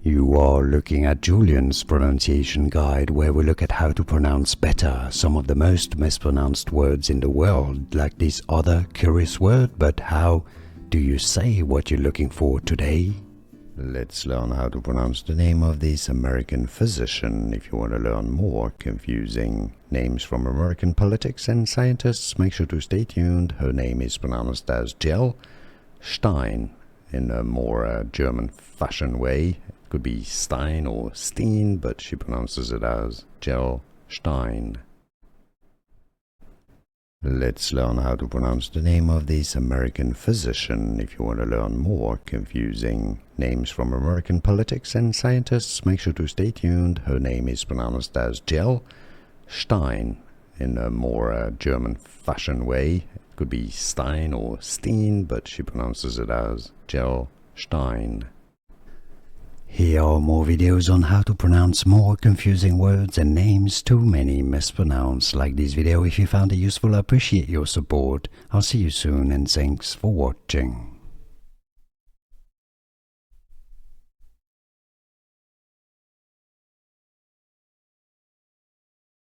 You are looking at Julian's pronunciation guide, where we look at how to pronounce better some of the most mispronounced words in the world, like this other curious word. But how do you say what you're looking for today? Let's learn how to pronounce the name of this American physician. If you want to learn more confusing names from American politics and scientists, make sure to stay tuned. Her name is pronounced as Jill Stein in a more German fashion way. It could be Stein or Steen, but she pronounces it as Jill Stein. Let's learn how to pronounce the name of this American physician. If you want to learn more confusing names from American politics and scientists, make sure to stay tuned. Her name is pronounced as Jill Stein in a more German fashion way. It could be Stein or Steen, but she pronounces it as Jill Stein. Here are more videos on how to pronounce more confusing words and names too many mispronounced. Like this video if you found it useful. I appreciate your support. I'll see you soon and thanks for watching.